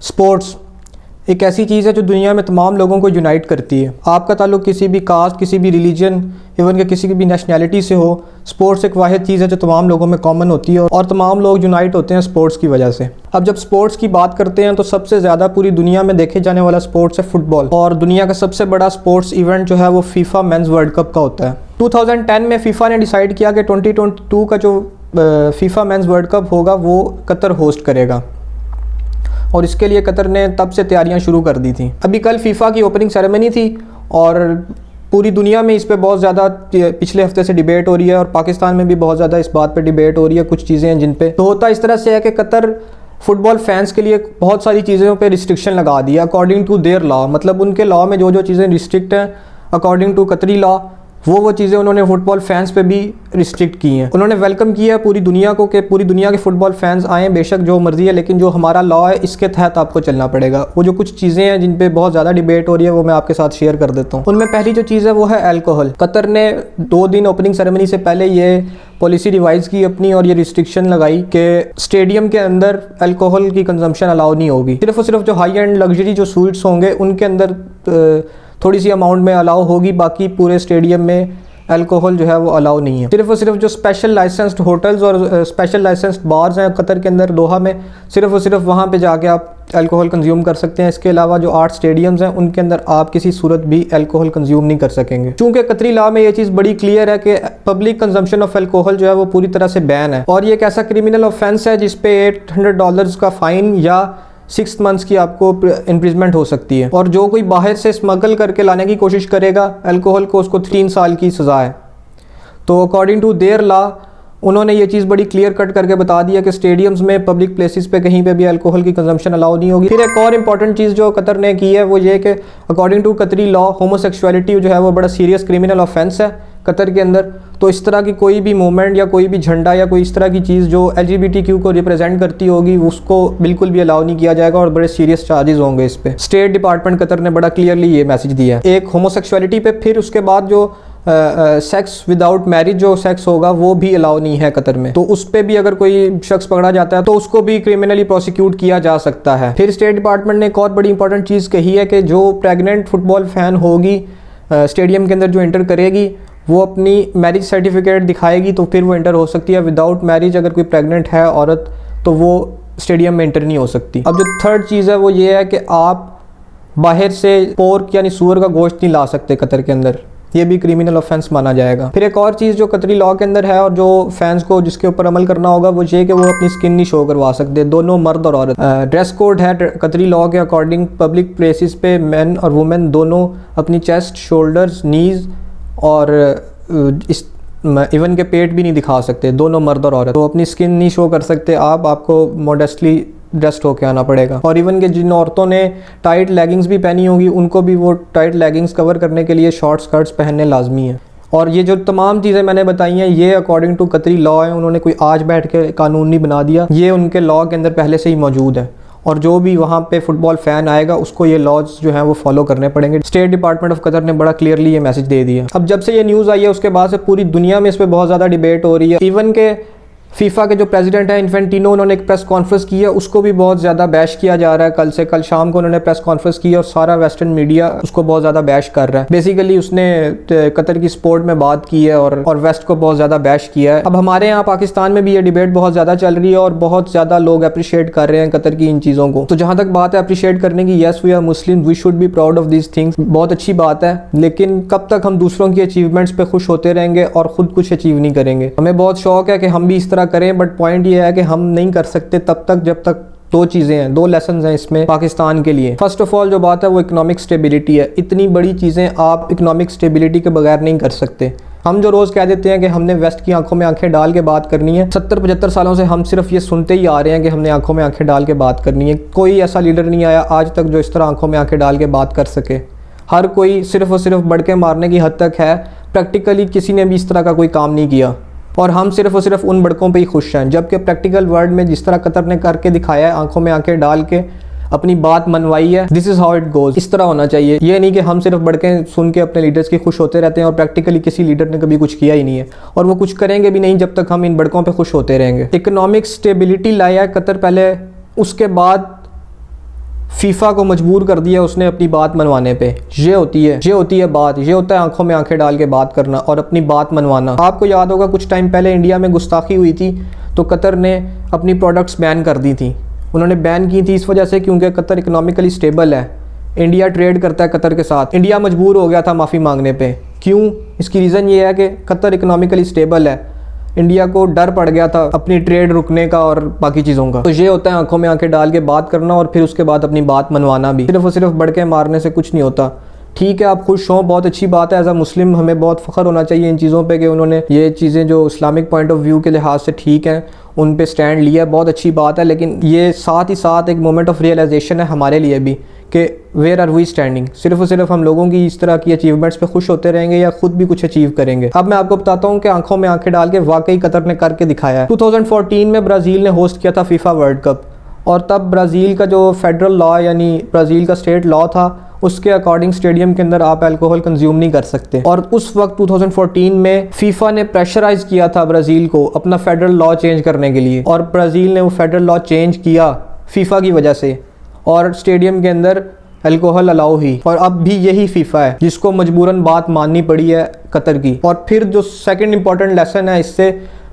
Sports एक ऐसी चीज़ है जो दुनिया में तमाम लोगों को यूनाइट करती है। आपका ताल्लुक किसी भी कास्ट, किसी भी रिलीजन, इवन के किसी भी नेशनैलिटी से हो, स्पोर्ट्स एक वाहिद चीज़ है जो तमाम लोगों में कॉमन होती है और तमाम लोग यूनाइट होते हैं स्पोर्ट्स की वजह से। अब जब स्पोर्ट्स की बात करते हैं तो सबसे ज़्यादा पूरी दुनिया में देखे जाने वाला स्पोर्ट्स है फुटबॉल, और दुनिया का सबसे बड़ा स्पोर्ट्स इवेंट जो है वो फीफा मेंस वर्ल्ड कप का होता है। 2010 में फीफा ने डिसाइड किया कि 2022 का जो फीफा मेंस वर्ल्ड कप होगा वो कतर होस्ट करेगा, और इसके लिए कतर ने तब से तैयारियां शुरू कर दी थी। अभी कल फीफा की ओपनिंग सेरेमनी थी और पूरी दुनिया में इस पे बहुत ज़्यादा पिछले हफ्ते से डिबेट हो रही है, और पाकिस्तान में भी बहुत ज़्यादा इस बात पे डिबेट हो रही है। कुछ चीज़ें हैं जिन पे तो होता इस तरह से है कि कतर फुटबॉल फैंस के लिए बहुत सारी चीज़ों पे रिस्ट्रिक्शन लगा दिया अकॉर्डिंग टू देयर लॉ। मतलब उनके लॉ में जो जो चीज़ें रिस्ट्रिक्ट हैं अकॉर्डिंग टू कतरी लॉ, वो चीज़ें उन्होंने फुटबॉल फैंस पे भी रिस्ट्रिक्ट की हैं। उन्होंने वेलकम किया है पूरी दुनिया को कि पूरी दुनिया के फुटबॉल फैंस आएँ, बेशक जो मर्ज़ी है, लेकिन जो हमारा लॉ है इसके तहत आपको चलना पड़ेगा। वो जो कुछ चीज़ें हैं जिन पे बहुत ज़्यादा डिबेट हो रही है वो मैं आपके साथ शेयर कर देता हूँ। उनमें पहली जो चीज़ है वो है अल्कोहल। कतर ने 2 दिन ओपनिंग सेरेमनी से पहले ये पॉलिसी रिवाइज़ की अपनी, और ये रिस्ट्रिक्शन लगाई कि स्टेडियम के अंदर अल्कोहल की कंजम्पशन अलाउ नहीं होगी। सिर्फ और सिर्फ जो हाई एंड लग्जरी जो स्वीट्स होंगे उनके अंदर थोड़ी सी अमाउंट में अलाउ होगी, बाकी पूरे स्टेडियम में अल्कोहल जो है वो अलाउ नहीं है। सिर्फ और सिर्फ जो स्पेशल लाइसेंस्ड होटल्स और स्पेशल लाइसेंस्ड बार्स हैं कतर के अंदर दोहा में, सिर्फ और सिर्फ वहाँ पे जाके आप अल्कोहल कंज्यूम कर सकते हैं। इसके अलावा जो 8 स्टेडियम्स हैं उनके अंदर आप किसी सूरत भी अल्कोहल कंज्यूम नहीं कर सकेंगे। चूँकि कतरी लॉ में ये चीज़ बड़ी क्लियर है कि पब्लिक कंजम्पशन ऑफ अल्कोहल जो है वो पूरी तरह से बैन है, और ये एक ऐसा क्रिमिनल ऑफेंस है जिसपे $800 का फ़ाइन या 6 मंथ्स की आपको इम्प्रिजमेंट हो सकती है, और जो कोई बाहर से स्मगल करके लाने की कोशिश करेगा अल्कोहल को, उसको 3 साल की सज़ा है। तो अकॉर्डिंग टू देयर लॉ उन्होंने ये चीज़ बड़ी क्लियर कट करके बता दिया कि स्टेडियम्स में, पब्लिक प्लेसेस पे कहीं पे भी अल्कोहल की कंजम्पशन अलाउ नहीं होगी। फिर एक और इंपॉर्टेंट चीज़ जो कतर ने की है वो ये कि अकॉर्डिंग टू कतरी लॉ होमोसेक्सुअलिटी जो है वो बड़ा सीरियस क्रिमिनल ऑफेंस है कतर के अंदर। तो इस तरह की कोई भी मूवमेंट या कोई भी झंडा या कोई इस तरह की चीज़ जो LGBTQ को रिप्रेजेंट करती होगी उसको बिल्कुल भी अलाउ नहीं किया जाएगा, और बड़े सीरियस चार्जेस होंगे इस पे। स्टेट डिपार्टमेंट कतर ने बड़ा क्लियरली ये मैसेज दिया है। एक होमोसेक्सुअलिटी पे, फिर उसके बाद जो सेक्स विदाउट मैरिज जो सेक्स होगा वो भी अलाउ नहीं है कतर में। तो उस पर भी अगर कोई शख्स पकड़ा जाता है तो उसको भी क्रिमिनली प्रोसिक्यूट किया जा सकता है। फिर स्टेट डिपार्टमेंट ने एक और बड़ी इंपॉर्टेंट चीज़ कही है कि जो प्रेग्नेंट फुटबॉल फैन होगी स्टेडियम के अंदर जो एंटर करेगी वो अपनी मैरिज सर्टिफिकेट दिखाएगी तो फिर वो एंटर हो सकती है। विदाउट मैरिज अगर कोई प्रेग्नेंट है औरत तो वो स्टेडियम में एंटर नहीं हो सकती। अब जो थर्ड चीज़ है वो ये है कि आप बाहर से पोर्क यानी सूअर का गोश्त नहीं ला सकते कतर के अंदर, ये भी क्रिमिनल ऑफेंस माना जाएगा। फिर एक और चीज़ जो कतरी लॉ के अंदर है और जो फैंस को जिसके ऊपर अमल करना होगा वो ये कि वो अपनी स्किन नहीं शो करवा सकते, दोनों मर्द और औरत। ड्रेस कोड है कतरी लॉ के अकॉर्डिंग, पब्लिक प्लेसेस पे मेन और वुमेन दोनों अपनी चेस्ट, शोल्डर्स, नीज और इस इवन के पेट भी नहीं दिखा सकते, दोनों मर्द और औरत। तो अपनी स्किन नहीं शो कर सकते आपको मॉडेस्टली ड्रेस्ड होके आना पड़ेगा। और इवन के जिन औरतों ने टाइट लेगिंग्स भी पहनी होगी उनको भी वो टाइट लेगिंग्स कवर करने के लिए शॉर्ट स्कर्ट्स पहनने लाजमी है। और ये जो तमाम चीज़ें मैंने बताई हैं ये अकॉर्डिंग टू कतरी लॉ है, उन्होंने कोई आज बैठ के कानून नहीं बना दिया, ये उनके लॉ के अंदर पहले से ही मौजूद है। और जो भी वहाँ पे फुटबॉल फ़ैन आएगा उसको ये लॉज जो हैं वो फॉलो करने पड़ेंगे। स्टेट डिपार्टमेंट ऑफ कतर ने बड़ा क्लियरली ये मैसेज दे दिया। अब जब से ये न्यूज़ आई है उसके बाद से पूरी दुनिया में इस पर बहुत ज़्यादा डिबेट हो रही है। इवन के फीफा के जो प्रेसिडेंट हैं इन्फेंटिनो, उन्होंने एक प्रेस कॉन्फ्रेंस की है, उसको भी बहुत ज़्यादा बैश किया जा रहा है। कल शाम को उन्होंने प्रेस कॉन्फ्रेंस की और सारा वेस्टर्न मीडिया उसको बहुत ज़्यादा बैश कर रहा है। बेसिकली उसने कतर की स्पोर्ट में बात की है और वेस्ट को बहुत ज़्यादा बैश किया है। अब हमारे यहाँ पाकिस्तान में भी ये डिबेट बहुत ज़्यादा चल रही है और बहुत ज़्यादा लोग अप्रिशिएट कर रहे हैं कतर की इन चीज़ों को। तो जहाँ तक बात है अप्रिशिएट करने की, yes we are Muslim, we should be proud of this things, बहुत अच्छी बात है, लेकिन कब तक हम दूसरों की अचीवमेंट्स पे खुश होते रहेंगे और ख़ुद कुछ अचीव नहीं करेंगे। हमें बहुत शौक है कि हम भी इस तरह करें, बट पॉइंट ये है कि हम नहीं कर सकते तब तक जब तक 2 चीज़ें हैं, 2 लेसन हैं इसमें पाकिस्तान के लिए। फर्स्ट ऑफ ऑल जो बात है वो इकोनॉमिक स्टेबिलिटी है। इतनी बड़ी चीज़ें आप इकोनॉमिक स्टेबिलिटी के बगैर नहीं कर सकते। हम जो रोज़ कह देते हैं कि हमने वेस्ट की आंखों में आंखें डाल के बात करनी है, 70-75 सालों से हम सिर्फ ये सुनते ही आ रहे हैं कि हमने आंखों में आंखें डाल के बात करनी है। कोई ऐसा लीडर नहीं आया आज तक जो इस तरह आंखों में आंखें डाल के बात कर सके। हर कोई सिर्फ और सिर्फ बढ़ के मारने की हद तक है, प्रैक्टिकली किसी ने भी इस तरह का कोई काम नहीं किया और हम सिर्फ और सिर्फ उन बड़कों पे ही खुश हैं। जबकि प्रैक्टिकल वर्ल्ड में जिस तरह कतर ने करके दिखाया है, आंखों में आंखें डाल के अपनी बात मनवाई है, this is how it goes. इस तरह होना चाहिए, ये नहीं कि हम सिर्फ बढ़के सुन के अपने लीडर्स की खुश होते रहते हैं और प्रैक्टिकली किसी लीडर ने कभी कुछ किया ही नहीं है और वो कुछ करेंगे भी नहीं जब तक हम इन बड़कों पे खुश होते रहेंगे। इकोनॉमिक स्टेबिलिटी लाया है कतर पहले, उसके बाद फीफा को मजबूर कर दिया उसने अपनी बात मनवाने पे। ये होती है बात, ये होता है आंखों में आंखें डाल के बात करना और अपनी बात मनवाना। आपको याद होगा कुछ टाइम पहले इंडिया में गुस्ताखी हुई थी तो कतर ने अपनी प्रोडक्ट्स बैन कर दी थी। उन्होंने बैन की थी इस वजह से क्योंकि कतर इकोनॉमिकली स्टेबल है, इंडिया ट्रेड करता है कतर के साथ। इंडिया मजबूर हो गया था माफ़ी मांगने पे। क्यों? इसकी रीज़न ये है कि कतर इकोनॉमिकली स्टेबल है, इंडिया को डर पड़ गया था अपनी ट्रेड रुकने का और बाकी चीज़ों का। तो ये होता है आंखों में आंखें डाल के बात करना और फिर उसके बाद अपनी बात मनवाना भी। सिर्फ और सिर्फ बढ़के मारने से कुछ नहीं होता। ठीक है, आप खुश हों, बहुत अच्छी बात है। एज अ मुस्लिम हमें बहुत फ़ख्र होना चाहिए इन चीज़ों पे कि उन्होंने ये चीज़ें जो इस्लामिक पॉइंट ऑफ व्यू के लिहाज से ठीक हैं उन पे स्टैंड लिया, बहुत अच्छी बात है। लेकिन ये साथ ही साथ एक मोमेंट ऑफ रियलाइजेशन है हमारे लिए भी कि वेयर आर वी स्टैंडिंग। सिर्फ और सिर्फ हम लोगों की इस तरह की अचीवमेंट्स पे खुश होते रहेंगे या खुद भी कुछ अचीव करेंगे। अब मैं आपको बताता हूँ कि आंखों में आंखें डाल के वाकई कतर ने करके दिखाया है। 2014 में ब्राज़ील ने होस्ट किया था फीफा वर्ल्ड कप और तब ब्राज़ील का जो फेडरल लॉ यानी ब्राज़ील का स्टेट लॉ था उसके अकॉर्डिंग स्टेडियम के अंदर आप अल्कोहल कंज्यूम नहीं कर सकते। और उस वक्त 2014 में फीफा ने प्रेशराइज किया था ब्राज़ील को अपना फेडरल लॉ चेंज करने के लिए और ब्राज़ील ने वो फेडरल लॉ चेंज किया फीफा की वजह से और स्टेडियम के अंदर अल्कोहल अलाउ ही। और अब भी यही फीफा है जिसको मजबूरन बात माननी पड़ी है कतर की। और फिर जो सेकंड इंपॉर्टेंट लेसन है इससे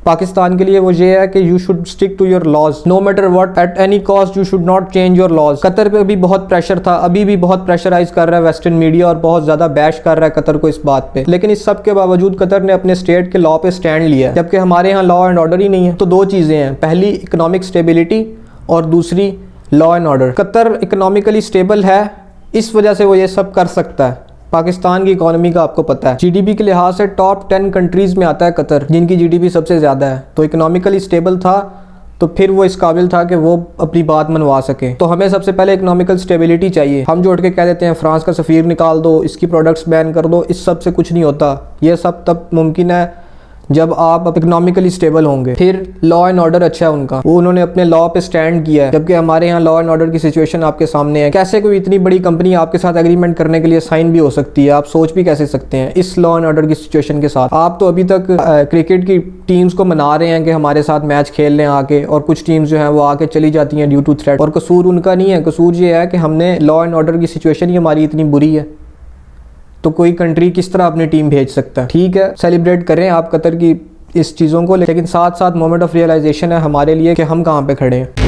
पाकिस्तान के लिए वो ये है कि you should stick to your laws no matter what at any cost, you should not change your laws. Qatar पे भी बहुत प्रेशर था, अभी भी बहुत प्रेशराइज कर रहा है वेस्टर्न मीडिया और बहुत ज़्यादा बैश कर रहा है कतर को इस बात पे। लेकिन इस सब के बावजूद कतर ने अपने स्टेट के लॉ पे स्टैंड लिया, जबकि हमारे यहाँ लॉ एंड ऑर्डर ही नहीं है। तो दो चीज़ें हैं, पहली इकोनॉमिक स्टेबिलिटी और दूसरी law and order. Qatar economically stable है, इस वजह से वो ये सब कर सकता है। पाकिस्तान की इकोनॉमी का आपको पता है, जीडीपी के लिहाज से टॉप 10 कंट्रीज़ में आता है कतर, जिनकी जीडीपी सबसे ज़्यादा है। तो इकोनॉमिकली स्टेबल था तो फिर वो इस काबिल था कि वो अपनी बात मनवा सके। तो हमें सबसे पहले इकोनॉमिकल स्टेबिलिटी चाहिए। हम जो उठ के कह देते हैं फ्रांस का सफ़ीर निकाल दो, इसकी प्रोडक्ट्स बैन कर दो, इस सब से कुछ नहीं होता। ये सब तब मुमकिन है जब आप इकोनॉमिकली स्टेबल होंगे। फिर लॉ एंड ऑर्डर अच्छा है उनका, वो उन्होंने अपने लॉ पे स्टैंड किया है, जबकि हमारे यहाँ लॉ एंड ऑर्डर की सिचुएशन आपके सामने है। कैसे कोई इतनी बड़ी कंपनी आपके साथ एग्रीमेंट करने के लिए साइन भी हो सकती है, आप सोच भी कैसे सकते हैं इस लॉ एंड ऑर्डर की सिचुएशन के साथ। आप तो अभी तक क्रिकेट की टीम्स को मना रहे हैं कि हमारे साथ मैच खेल लें आके, और कुछ टीम्स जो हैं वो आके चली जाती हैं ड्यू टू थ्रेट। और कसूर उनका नहीं है, कसूर ये है कि हमने लॉ एंड ऑर्डर की सिचुएशन ही हमारी इतनी बुरी है, तो कोई कंट्री किस तरह अपनी टीम भेज सकता है। ठीक है, सेलिब्रेट करें आप कतर की इस चीज़ों को, लेकिन साथ साथ मोमेंट ऑफ रियलाइजेशन है हमारे लिए कि हम कहाँ पे खड़े हैं।